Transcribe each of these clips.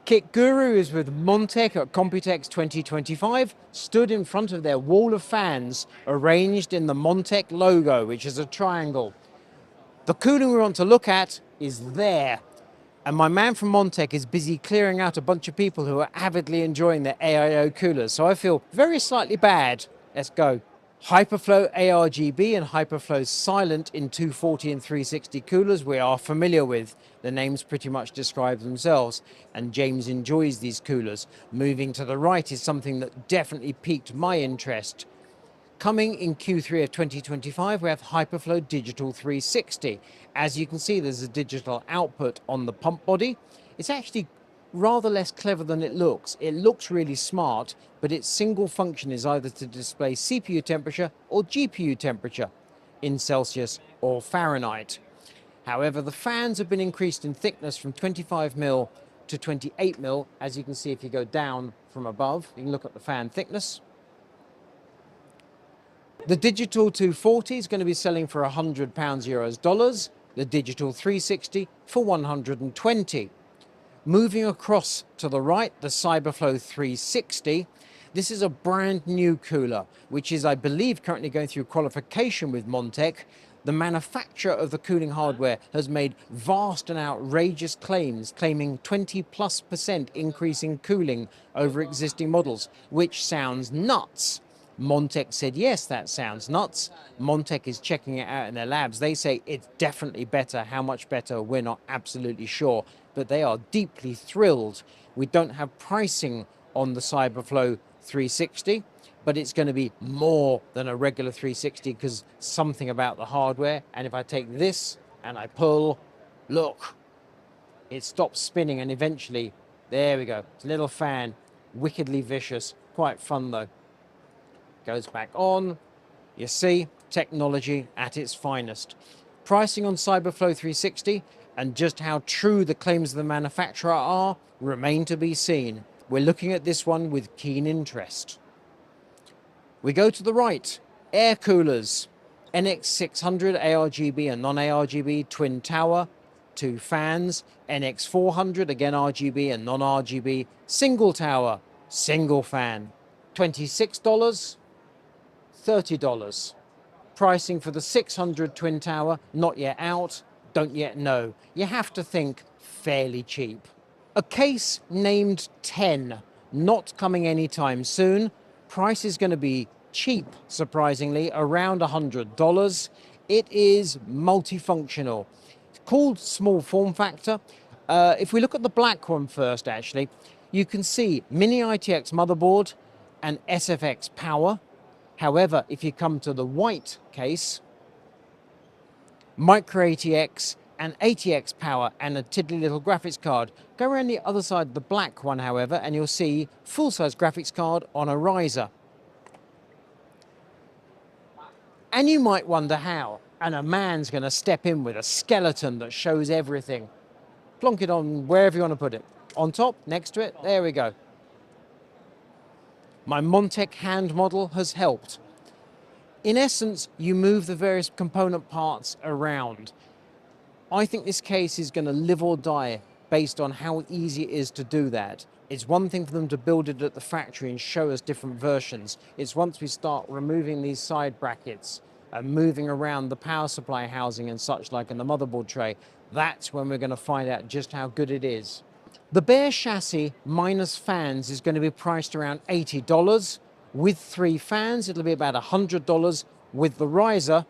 Kit Guru is with Montech at Computex 2025, stood in front of their wall of fans arranged in the Montech logo, which is a triangle. The cooling we want to look at is there. And my man from Montech is busy clearing out a bunch of people who are avidly enjoying their AIO coolers. So I feel very slightly bad. Let's go. Hyperflow ARGB and Hyperflow Silent in 240 and 360 coolers we are familiar with. The names pretty much describe themselves, and James enjoys these coolers. Moving to the right is something that definitely piqued my interest. Coming in Q3 of 2025, we have Hyperflow Digital 360. As you can see, there's a digital output on the pump body. It's actually rather less clever than it looks. It looks really smart, but its single function is either to display CPU temperature or GPU temperature in Celsius or Fahrenheit. However, the fans have been increased in thickness from 25mm to 28mm. As you can see, if you go down from above, you can look at the fan thickness. The Digital 240 is going to be selling for £100 euros dollars, the Digital 360 for 120. Moving across to the right, the Cyberflow 360. This is a brand new cooler, which is, I believe, currently going through qualification with Montech. The manufacturer of the cooling hardware has made vast and outrageous claims, claiming 20+% increase in cooling over existing models, which sounds nuts. Montech said, yes, that sounds nuts. Montech is checking it out in their labs. They say it's definitely better. How much better, we're not absolutely sure, but they are deeply thrilled. We don't have pricing on the Cyberflow 360, but it's going to be more than a regular 360 because something about the hardware. And if I take this and I pull, look, it stops spinning, and eventually, there we go. It's a little fan, wickedly vicious, quite fun though. Goes back on. You see, technology at its finest. Pricing on Cyberflow 360 and just how true the claims of the manufacturer are remain to be seen. We're looking at this one with keen interest. We go to the right. Air coolers. NX600 ARGB and non-ARGB twin tower. 2 fans. NX400 again RGB and non-RGB single tower, single fan. $26. $30. Pricing for the 600 twin tower, not yet out, don't yet know. You have to think fairly cheap. A case named 10, not coming anytime soon. Price is going to be cheap, surprisingly, around $100. It is multifunctional. It's called small form factor. If we look at the black one first, actually, you can see mini ITX motherboard and SFX power. However, if you come to the white case, micro ATX and ATX power and a tiddly little graphics card. Go around the other side of the black one, however, and you'll see full-size graphics card on a riser. And you might wonder how, and a man's going to step in with a skeleton that shows everything. Plonk it on wherever you want to put it. On top, next to it, there we go. My Montech hand model has helped. In essence, you move the various component parts around. I think this case is going to live or die based on how easy it is to do that. It's one thing for them to build it at the factory and show us different versions. It's once we start removing these side brackets and moving around the power supply housing and such like in the motherboard tray, that's when we're going to find out just how good it is. The bare chassis minus fans is going to be priced around $80. With 3 fans, it'll be about $100. With the riser,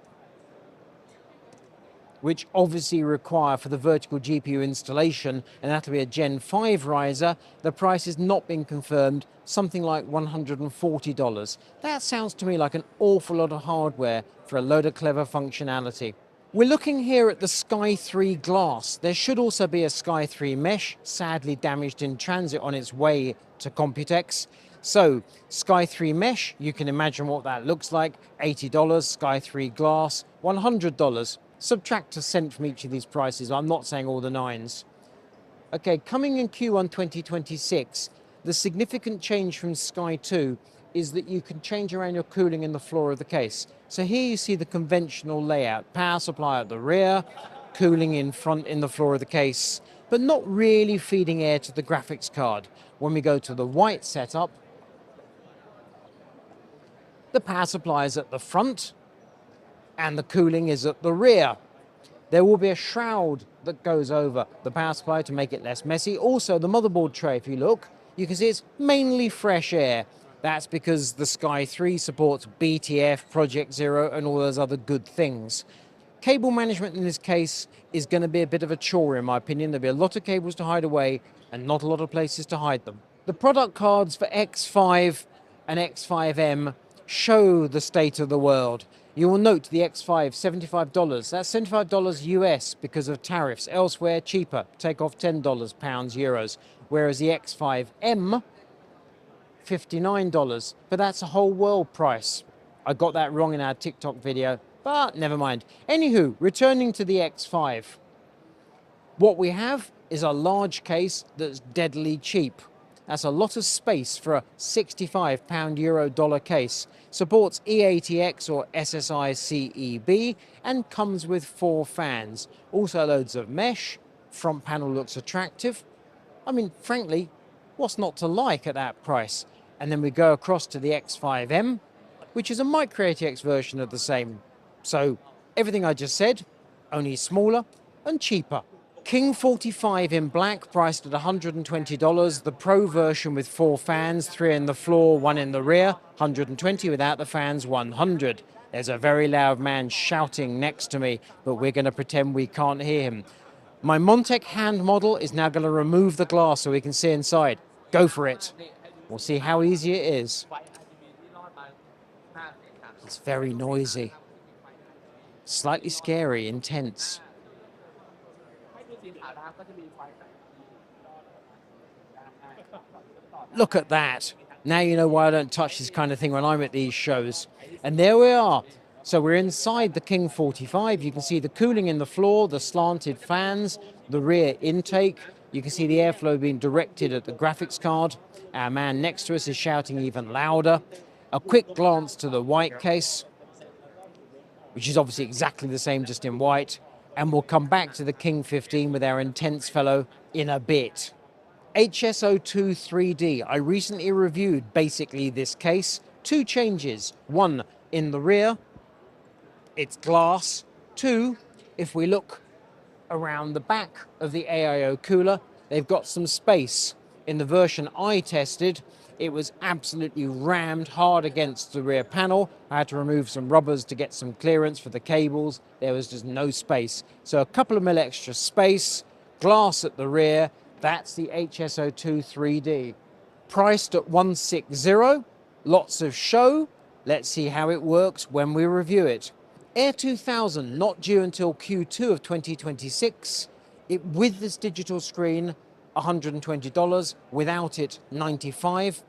which obviously require for the vertical GPU installation, and that'll be a Gen 5 riser, the price has not been confirmed, something like $140. That sounds to me like an awful lot of hardware for a load of clever functionality. We're looking here at the Sky 3 glass. There should also be a Sky 3 mesh, sadly damaged in transit on its way to Computex. So, Sky 3 mesh, you can imagine what that looks like, $80, Sky 3 glass, $100. Subtract a cent from each of these prices, I'm not saying all the nines. Okay, coming in Q1 2026, the significant change from Sky 2 is that you can change around your cooling in the floor of the case. So here you see the conventional layout, power supply at the rear, cooling in front in the floor of the case, but not really feeding air to the graphics card. When we go to the white setup, the power supply is at the front and the cooling is at the rear. There will be a shroud that goes over the power supply to make it less messy. Also, the motherboard tray, if you look, you can see it's mainly fresh air. That's because the Sky 3 supports BTF, Project Zero, and all those other good things. Cable management in this case is going to be a bit of a chore, in my opinion. There'll be a lot of cables to hide away and not a lot of places to hide them. The product cards for X5 and X5M show the state of the world. You will note the X5, $75. That's $75 US because of tariffs. Elsewhere, cheaper. Take off $10, pounds, euros. Whereas the X5M, $59. But that's a whole world price. I got that wrong in our TikTok video, but never mind. Anywho, returning to the X5. What we have is a large case that's deadly cheap. That's a lot of space for a £65 euro dollar case. Supports E80X or SSI CEB and comes with 4 fans. Also loads of mesh. Front panel looks attractive. I mean, frankly, what's not to like at that price? And then we go across to the X5M, which is a micro ATX version of the same. So everything I just said, only smaller and cheaper. King 45 in black, priced at $120. The Pro version with 4 fans, 3 in the floor, 1 in the rear, $120. Without the fans, $100. There's a very loud man shouting next to me, but we're going to pretend we can't hear him. My Montech hand model is now going to remove the glass so we can see inside. Go for it. We'll see how easy it is. It's very noisy. Slightly scary, intense. Look at that. Now you know why I don't touch this kind of thing when I'm at these shows. And there we are. So we're inside the King 45. You can see the cooling in the floor, the slanted fans, the rear intake. You can see the airflow being directed at the graphics card. Our man next to us is shouting even louder. A quick glance to the white case, which is obviously exactly the same, just in white. And we'll come back to the King 15 with our intense fellow in a bit. HSO2 3D. I recently reviewed basically this case. 2 changes. 1 in the rear, it's glass. 2, if we look around the back of the AIO cooler, they've got some space. In the version I tested, it was absolutely rammed hard against the rear panel. I had to remove some rubbers to get some clearance for the cables. There was just no space. So a couple of mil extra space, glass at the rear. That's the HSO2 3D. Priced at $160. Lots of show. Let's see how it works when we review it. Air 2000, not due until Q2 of 2026. With this digital screen, $120. Without it, $95.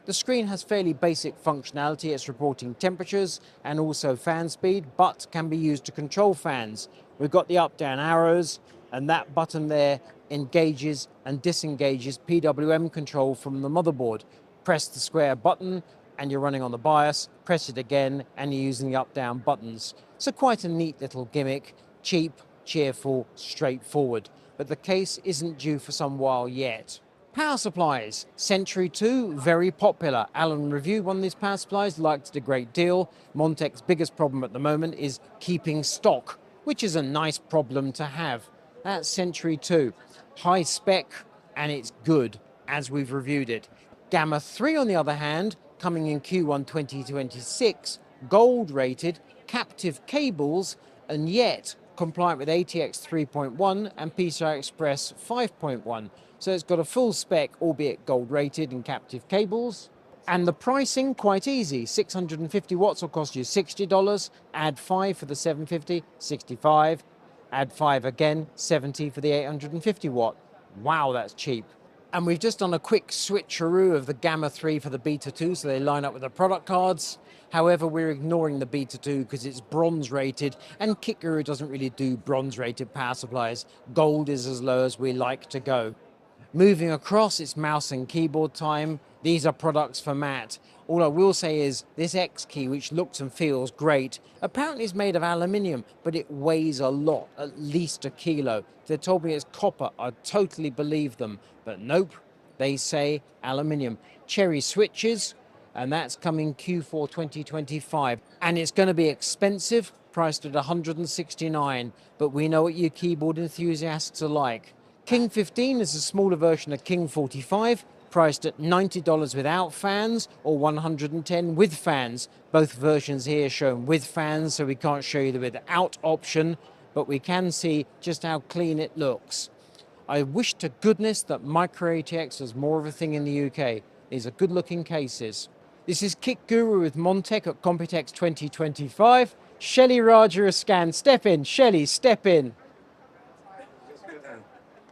The screen has fairly basic functionality. It's reporting temperatures and also fan speed, but can be used to control fans. We've got the up-down arrows, and that button there engages and disengages PWM control from the motherboard. Press the square button and you're running on the BIOS. Press it again and you're using the up-down buttons. So quite a neat little gimmick. Cheap, cheerful, straightforward. But the case isn't due for some while yet. Power supplies. Century 2, very popular. Alan reviewed one of these power supplies, liked it a great deal. Montech's biggest problem at the moment is keeping stock, which is a nice problem to have. That's Century 2. High spec, and it's good, as we've reviewed it. Gamma 3, on the other hand, coming in Q1 2026, gold rated, captive cables, and yet compliant with ATX 3.1 and PCI Express 5.1. So it's got a full spec, albeit gold rated, and captive cables. And the pricing, quite easy. 650 watts will cost you $60. Add 5 for the 750, $65. Add 5 again, $70 for the 850 watt. Wow, that's cheap. And we've just done a quick switcheroo of the Gamma 3 for the Beta 2, so they line up with the product cards. However, we're ignoring the Beta 2 because it's bronze rated, and KitGuru doesn't really do bronze rated power supplies. Gold is as low as we like to go. Moving across, it's mouse and keyboard time. These are products for Matt. All I will say is this X key, which looks and feels great, apparently is made of aluminium, but it weighs a lot, at least a kilo. If they told me it's copper, I'd totally believe them. But nope, they say aluminium. Cherry switches, and that's coming Q4 2025. And it's going to be expensive, priced at $169, but we know what you keyboard enthusiasts are like. King 15 is a smaller version of King 45, priced at $90 without fans or $110 with fans. Both versions here shown with fans, so we can't show you the without option, but we can see just how clean it looks. I wish to goodness that Micro ATX was more of a thing in the UK. These are good looking cases. This is Kit Guru with Montech at Computex 2025. Shelley Raja is scanned. Step in, Shelley, step in.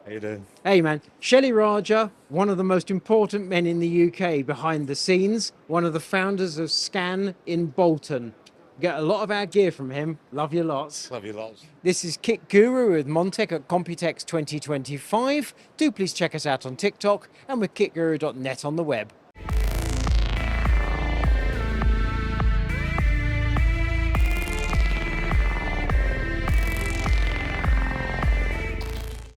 How you doing? Hey man, Shelley Raja, one of the most important men in the UK behind the scenes, one of the founders of Scan in Bolton. Get a lot of our gear from him. Love you lots. Love you lots. This is Kit Guru with Montech at Computex 2025. Do please check us out on TikTok and with kitguru.net on the web.